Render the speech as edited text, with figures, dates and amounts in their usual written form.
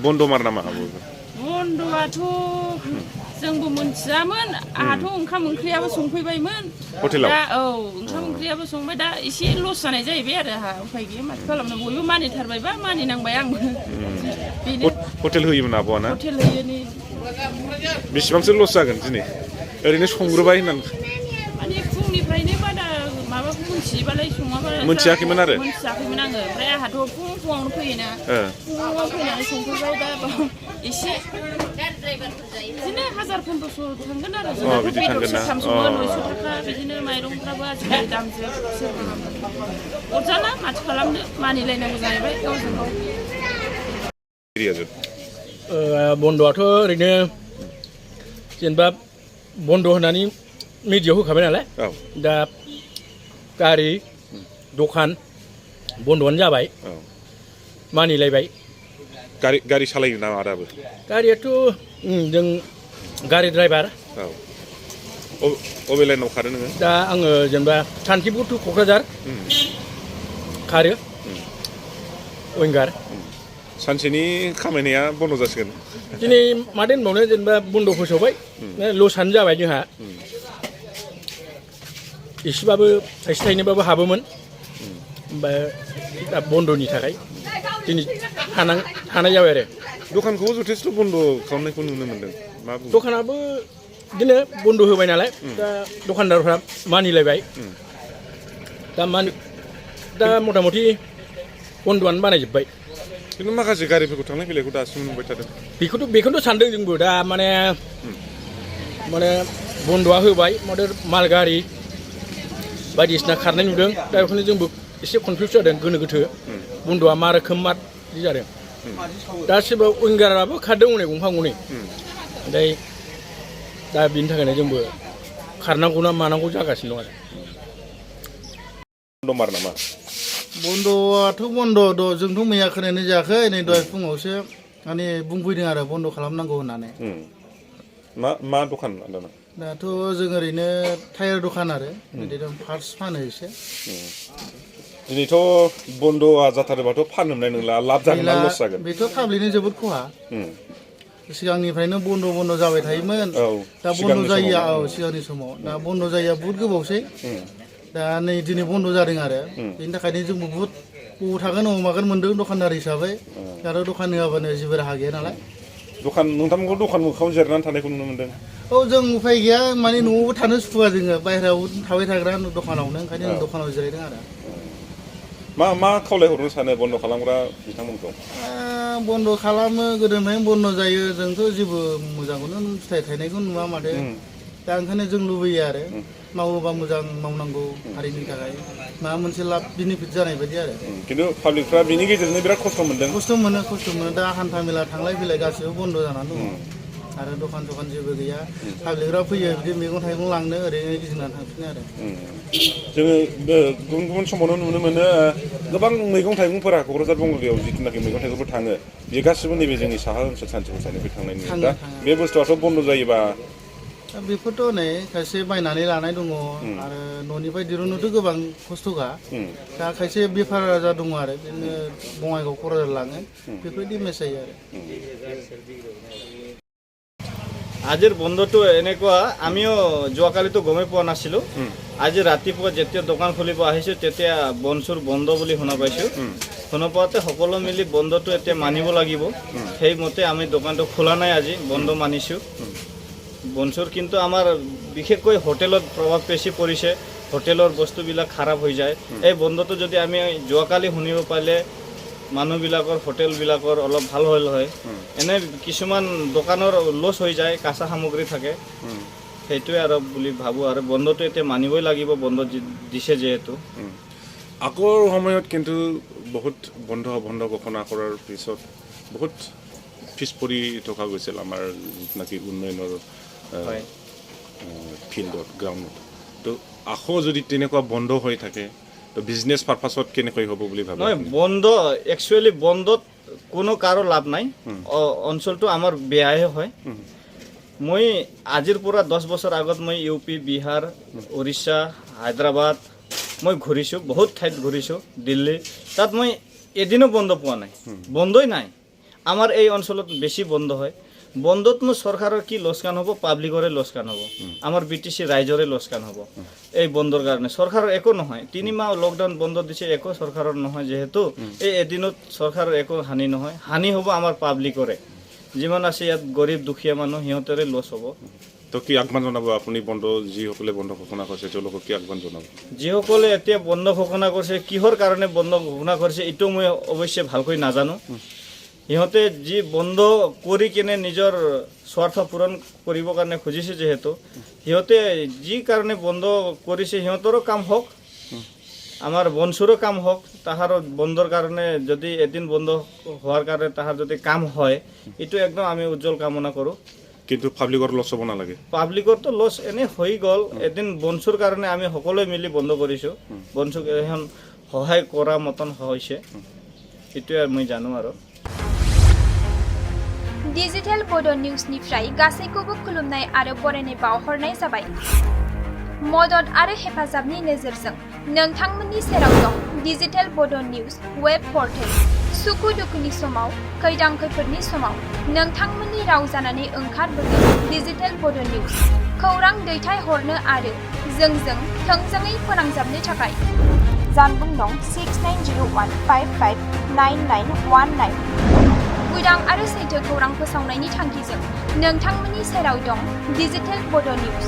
बन्द' मार नामा आबो बन्द'आथ' जोंबो मोनथियामोन आंहाथ' ओंखाम ओंख्रियाबो संफैबायमोन हटेलाव दा औ ओंखाम ओंख्रियाबो संबाय दा एसे लस जानाय जाहैबाय आरो आंहा उफाय गैया माथो खालामनो बयबो मानिथारबायबा मानिनांबाय आंबो बेनो हटेल होयोमोन आब'आ ना हटेल होयोनि बेसेबांसो लस जागोन दिनै ओरैनो संग्रोबाय होननानै माने फुंनिफ्रायनो बादा माबाखौ मोनथियोबालाय सङाबा मोनथियाखैमोन आरो मोनथियाखैमोन आङो ओमफ्राय आंहाथ' फुङावनो फैयोना फुङाव फैनानै संफैबाय दा एसे बिदिनो 1000-1500 थांगोन आरो जोंनाथ' बेदर सेरथाम सङो 900 थाखा बिदिनो माइरंफ्राबो आजिखालि दामजोब अरजाला माथो खालामनो मानिलायनांगौ जाहैबाय गावजों गाव बन्द'आथ' ओरैनो जेनेबा बन्द' होनानै मिडियाव होखाबाय नालाय दा गारि दखान बन्द'आनो जाबाय मानिलायबाय गारि सालायो नामा आदाबो गारियाथ' जों गारि ड्राइभार अबे लाइनाव खारो नोङो दा आङो जेनेबा सान्तिपुर टु क'क्राझार खारो विंगार सानसेनि खामायनाया बन्द' जासिगोन दिनै माथो होनबावनो जेनेबा बन्द' फोसावबाय लसआनो जाबाय जोंहा एसेबाबो थाइसे थाइनैबाबो हाबोमोन ओमफ्राय दा बन्द'नि थाखाय दिनै हानाय जाबाय आरो दखानखौबो जथेस्थ' बन्द' खालामनायखौ नुनो मोन्दों मा बुङो दखानाबो बिदिनो बन्द' होबाय नालाय दा दखानदारफ्रा मानिलायबाय दा मथा मथि बन्द'आनो बानायजोब्बाय खिन्थु माखासे गारिफोरखौ थांलाय फैलायखौ दासिम नुबाय थादों बेखौथ' सानदों जोंबो दा माने बन्द'आ होबाय माल गारि बायदिसिना खारनाय नुदों दा बेखौनो जोंबो एसे कनफिउस जादों गोनो गोथो बन्द'आ मा रोखोम मा बिदि जादों दा सोरबा विंगाराबो खारदों हनै गंफा गंनै ओमफ्राय दा बिनि थाखायनो जोंबो खारनांगौ ना मानांगौ जागासिनो दं आरो बन्द' मार नामा बन्द'आथ' बन्द' जोंथ' मैया खोनानाय जायाखै नै दहाय फुङावसो माने बुंफैदों आरो बन्द' खालामनांगौ होननानै मा दखान आदाना दाथ' जों ओरैनो टायार दखान आरो बिदिनो पार्ट्स फानो एसे दिनैथ' बन्द'आ जाथारोबाथ' फाननो मोननाय नंला लाब जागोन ना लस जागोन बेथ' पाब्लिकनो जोबोद खहा सिगांनिफ्रायनो बन्द' जाबाय थायोमोन दा बन्द' जायैया सिगांनि समाव दा बन्द' जायैया बुहुद गोबावसै दा नै दिनै बन्द' जादों आरो बेनि थाखायनो जोंबो बुहुद बबाव थागोन अबाव मागोन मोन्दों दखानदार हिसाबै आरो दखान होआबानो जेबो राहा गैया नालाय नोंथांमोनखौ दखान मोखाङाव जिरायनानै थानायखौ नुनो मोन्दों जों उफाय गैया माने न'आवबो थानो सुखुवा जोङो बाहेरायाव थाबाय थाग्रा दखानावनो ओंखायनो जों दखानाव जिरायदों आरो मा खावलायहरनो सानो बन्द' खालामग्रा बिथांमोनखौ बन्द' खालामो गोदोनिफ्रायनो बन्द' जायो जोंथ' जेबो मोजांखौनो फिथाइ थायनायखौ नुवा माथो दा ओंखायनो जों लुबैयो आरो मावोबा मोजां मावनांगौ हारिनि थाखाय माबा मोनसे लाब बेनिफिट जानाय बायदि आरो खिन्थु पाब्लिकफ्रा बिनि गेजेरजोंनो बिराद खस्थ' मोन्दों खस्थ' मोनो दा हान्था मेला थांलाय फैलाय गासिबो बन्द' जानानै दङ आरो दखान जेबो गैया पाब्लिकफ्रा फैयो बिदि मैगं थाइगं लांनो ओरैनो गिदिंनानै थांफिनो आरो जोङो गुबुन समावनो नुनो मोनो गोबां मैगं थाइगंफोरा क'क्राझार बंग'लियाव जिथुनाखि मैगं थाइगंफोर थाङो बेयो गासिबो नैबे जोंनि साहा ओनसोल सानसे मोसानायनिफ्राय थांनाय नुयो दा बे बुस्थुआथ' बन्द' जायोबा बेफोरथ' नै खायसे बायनानै लानाय दङ आरो न'निफ्राय दिरुननोथ' गोबां खस्थ'खा दा खायसे बेफार आजार दङ आरो बिदिनो बङाइगाव क'क्राझार लाङो बेफोर डेमेज जायो आरो আজিৰ বন্ধটো এনেকুৱা আমিও যোৱাকালিতো গমেই পোৱা নাছিলোঁ আজি ৰাতিপুৱা যেতিয়া দোকান খুলিব আহিছোঁ তেতিয়া বনচুৰ বন্ধ বুলি শুনা পাইছোঁ শুনা পাওঁতে সকলো মিলি বন্ধটো এতিয়া মানিব লাগিব সেইমতে আমি দোকানটো খোলা নাই আজি বন্ধ মানিছোঁ বনচুৰ কিন্তু আমাৰ বিশেষকৈ হোটেলত প্ৰভাৱ বেছি পৰিছে হোটেলৰ বস্তুবিলাক খাৰাপ হৈ যায় এই বন্ধটো যদি আমি যোৱাকালি শুনিব পাৰিলে মানুহবিলাকৰ হোটেলবিলাকৰ অলপ ভাল হ'ল হয় এনে কিছুমান দোকানৰ লছ হৈ যায় কাঁচা সামগ্ৰী থাকে সেইটোৱে আৰু বুলি ভাবোঁ আৰু বন্ধটো এতিয়া মানিবই লাগিব বন্ধ দিছে যিহেতু আগৰ সময়ত কিন্তু বহুত বন্ধ ঘোষণা কৰাৰ পিছত বহুত পিছ পৰি থকা গৈছিল আমাৰ যিটো উন্নয়নৰ ফিল্ডত গ্ৰাউণ্ডত তো আকৌ যদি তেনেকুৱা বন্ধ হৈ থাকে তো বিজনেছ পাৰপাছত কেনেকৈ হ'ব বুলি ভাবে নহয় বন্ধ একচুৱেলি বন্ধত কোনো কাৰো লাভ নাই অঞ্চলটো আমাৰ বেয়াহে হয় মই আজিৰ পৰা 10 বছৰ আগত মই ইউপি বিহাৰ উৰিষ্যা হায়দৰাবাদ মই ঘূৰিছোঁ বহুত ঠাইত ঘূৰিছোঁ দিল্লী তাত মই এদিনো বন্ধ পোৱা নাই বন্ধই নাই আমাৰ এই অঞ্চলত বেছি বন্ধ হয় বন্ধতনো চৰকাৰৰ কি লোকচান হ'ব পাব্লিকৰে লোকচান হ'ব আমাৰ BTC ৰাইজৰে লোকচান হ'ব এই বন্ধৰ কাৰণে চৰকাৰৰ একো নহয় 3 মাহ লকডাউন বন্ধ দিছে একো চৰকাৰৰ নহয় যেহেতু এই এদিনত চৰকাৰৰ একো হানি নহয় হানি হ'ব আমাৰ পাব্লিকৰে যিমান আছে ইয়াত গৰীব দুখীয়া মানুহ সিহঁতৰে লছ হ'ব তো কি আহ্বান জনাব আপুনি বন্ধ যিসকলে বন্ধ ঘোষণা কৰিছে তেওঁলোকক কি আহ্বান জনাব যিসকলে এতিয়া বন্ধ ঘোষণা কৰিছে কিহৰ কাৰণে বন্ধ ঘোষণা কৰিছে এইটো মই অৱশ্যে ভালকৈ নাজানো সিহঁতে যি বন্ধ কৰি কিনে নিজৰ স্বাৰ্থ পূৰণ কৰিবৰ কাৰণে খুজিছে যেহেতু সিহঁতে যি কাৰণে বন্ধ কৰিছে সিহঁতৰো কাম হওক আমাৰ বনচুৰো কাম হওক তাহাৰ বন্ধৰ কাৰণে যদি এদিন বন্ধ হোৱাৰ কাৰণে তাহাৰ যদি কাম হয় এইটো একদম আমি উজ্জ্বল কামনা কৰোঁ কিন্তু পাব্লিকৰ লছ হ'ব নালাগে পাব্লিকৰতো লছ এনে হৈ গ'ল এদিন বনচুৰ কাৰণে আমি সকলোৱে মিলি বন্ধ কৰিছোঁ বনচুক এখন সহায় কৰা মতন হৈছে এইটোৱে মই জানো আৰু डिजिटेल बड' निउसनिफ्राय गासैखौबो खुलुमनाय आरो बरायनाय बावहरनाय जाबाय मदद आरो हेफाजाबनि नोजोरजों नोंथांमोननि सेराव दं डिजिटेल बड' निउस वेब पर्टेल सुखु दुखुनि समाव खैदां खैफोदनि समाव नोंथांमोननि राव जानानै ओंखारबोगोन डिजिटेल बड' निउस खौरां दैथायहरनो आरो जोंजों थोंजोङै फोनांजाबनो थाखाय जानबुं दं 6901559919 उदां आरो सैथो खौरां फोसावनायनि थांखिजों नोंथांमोननि सेराव दं डिजिटेल बड' निउस